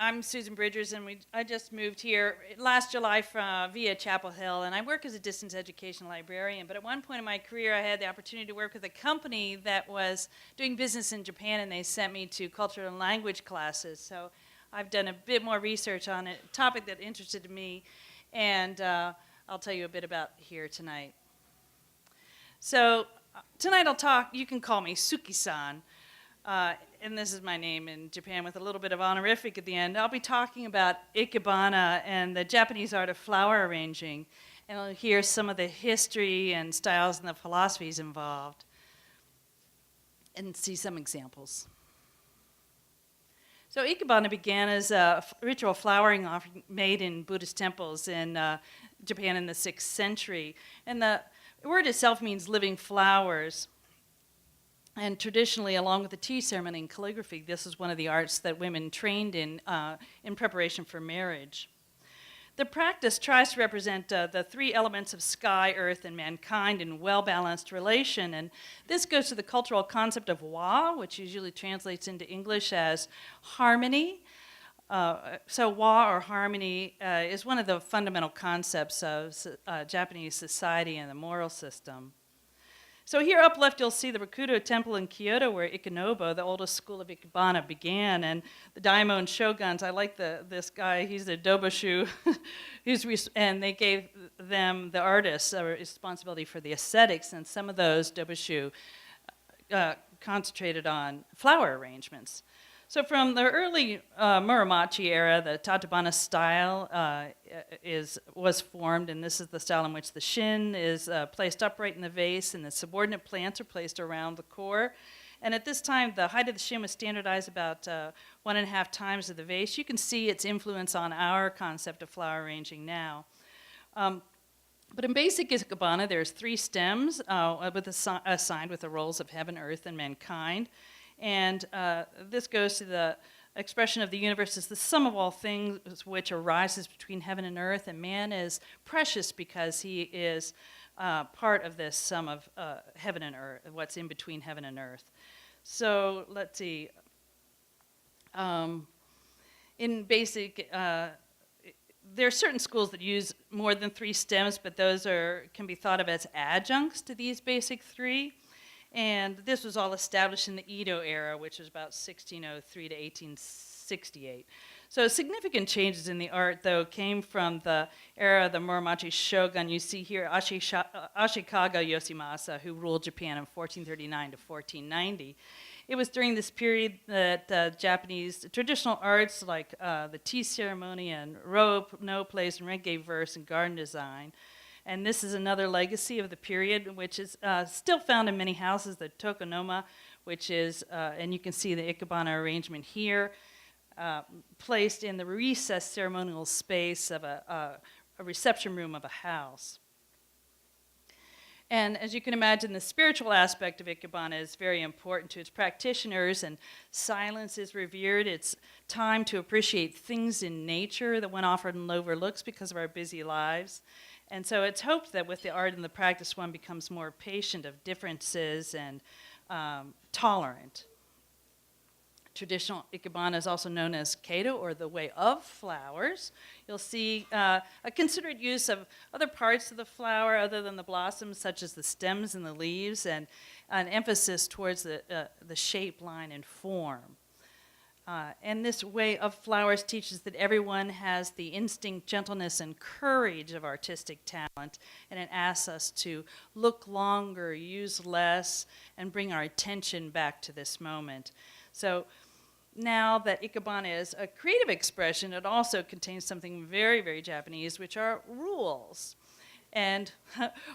I'm Susan Bridgers, and I just moved here last July from via Chapel Hill, and I work as a distance education librarian. But at one point in my career, I had the opportunity to work with a company that was doing business in Japan, and they sent me to cultural and language classes. So I've done a bit more research on a topic that interested me, and I'll tell you a bit about here tonight. So tonight I'll talk, you can call me Suki-san. And this is my name in Japan with a little bit of honorific at the end. I'll be talking about Ikebana and the Japanese art of flower arranging, and I'll hear some of the history and styles and the philosophies involved, and see some examples. So Ikebana began as a ritual flowering offering made in Buddhist temples in Japan in the 6th century, and the word itself means living flowers. And traditionally, along with the tea ceremony and calligraphy, this is one of the arts that women trained in preparation for marriage. The practice tries to represent the three elements of sky, earth, and mankind in well-balanced relation. And this goes to the cultural concept of wa, which usually translates into English as harmony. So wa, or harmony, is one of the fundamental concepts of Japanese society and the moral system. So here up left, you'll see the Rakudo Temple in Kyoto, where Ikenobo, the oldest school of Ikebana, began. And the daimon shoguns, I like this guy, he's the doboshu, and they gave them, the artists, a responsibility for the aesthetics, and some of those doboshu concentrated on flower arrangements. So from the early Muromachi era, the Tatebana Style was formed, and this is the style in which the shin is placed upright in the vase, and the subordinate plants are placed around the core. And at this time, the height of the shin was standardized about 1.5 times of the vase. You can see its influence on our concept of flower arranging now. But in basic Ikebana, there's 3 stems assigned with the roles of heaven, earth, and mankind. And this goes to the expression of the universe as the sum of all things which arises between heaven and earth, and man is precious because he is part of this sum of heaven and earth, what's in between heaven and earth. So let's see. In basic, there are certain schools that use more than 3 stems, but those can be thought of as adjuncts to these basic 3. And this was all established in the Edo Era, which was about 1603 to 1868. So significant changes in the art, though, came from the era of the Muromachi shogun. You see here Ashikaga Yoshimasa, who ruled Japan in 1439 to 1490. It was during this period that Japanese traditional arts like the tea ceremony and no plays and renge verse and garden design. And this is another legacy of the period, which is still found in many houses, the Tokonoma, which is, and you can see the Ikebana arrangement here, placed in the recessed ceremonial space of a reception room of a house. And as you can imagine, the spiritual aspect of Ikebana is very important to its practitioners, and silence is revered. It's time to appreciate things in nature that one often overlooks because of our busy lives. And so it's hoped that with the art and the practice, one becomes more patient of differences and tolerant. Traditional Ikebana is also known as Kado, or the way of flowers. You'll see a considerate use of other parts of the flower other than the blossoms, such as the stems and the leaves, and an emphasis towards the shape, line, and form. And this way of flowers teaches that everyone has the instinct, gentleness, and courage of artistic talent, and it asks us to look longer, use less, and bring our attention back to this moment. So now that Ikebana is a creative expression, it also contains something very, very Japanese, which are rules. And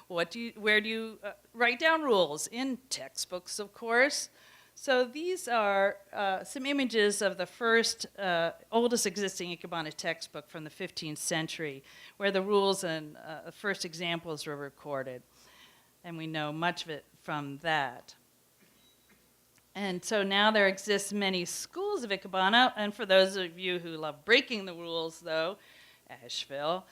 where do you write down rules? In textbooks, of course. So these are some images of the first, oldest existing Ikebana textbook from the 15th century, where the rules and first examples were recorded. And we know much of it from that. And so now there exist many schools of Ikebana, and for those of you who love breaking the rules, though, Asheville,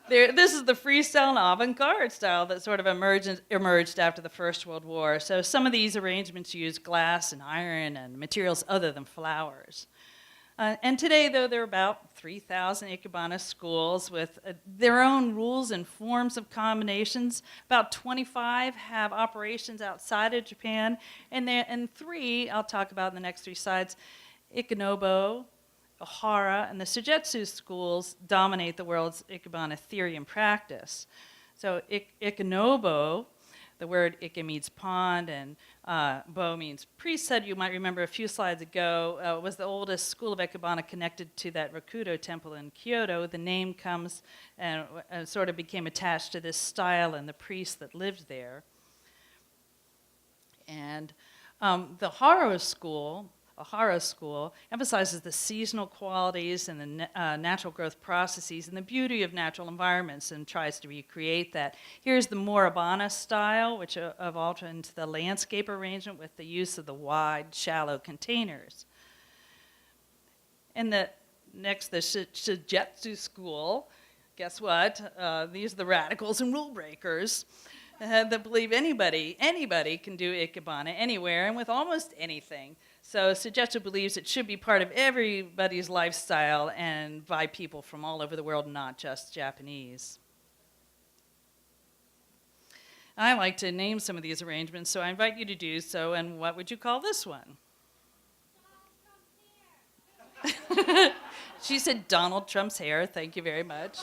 this is the freestyle and avant-garde style that sort of emerged after the First World War. So some of these arrangements use glass and iron and materials other than flowers. And today, though, there are about 3,000 Ikebana schools with their own rules and forms of combinations. About 25 have operations outside of Japan, and 3 I'll talk about in the next 3 slides. Ikenobo, Ohara, and the Sogetsu schools dominate the world's Ikebana theory and practice. So Ikenobo, the word Ike means pond, and Bo means priesthood. You might remember a few slides ago, was the oldest school of Ikebana connected to that Rakudo temple in Kyoto. The name comes and sort of became attached to this style and the priests that lived there. And the Ohara school emphasizes the seasonal qualities and the natural growth processes and the beauty of natural environments and tries to recreate that. Here's the Ikebana style, which evolved into the landscape arrangement with the use of the wide, shallow containers. And the Sogetsu school, guess what? These are the radicals and rule breakers that believe anybody can do Ikebana anywhere and with almost anything. So Sogetsu believes it should be part of everybody's lifestyle and by people from all over the world, not just Japanese. I like to name some of these arrangements, so I invite you to do so. And what would you call this one? She said Donald Trump's hair. Thank you very much.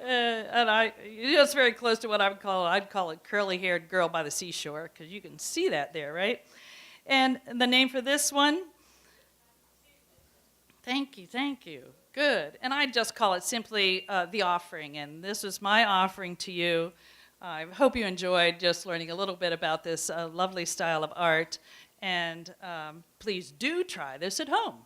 And it's very close to what I'd call it curly-haired girl by the seashore, because you can see that there, right? And the name for this one? Thank you. Good. And I just call it simply the offering, and this is my offering to you. I hope you enjoyed just learning a little bit about this lovely style of art, and please do try this at home.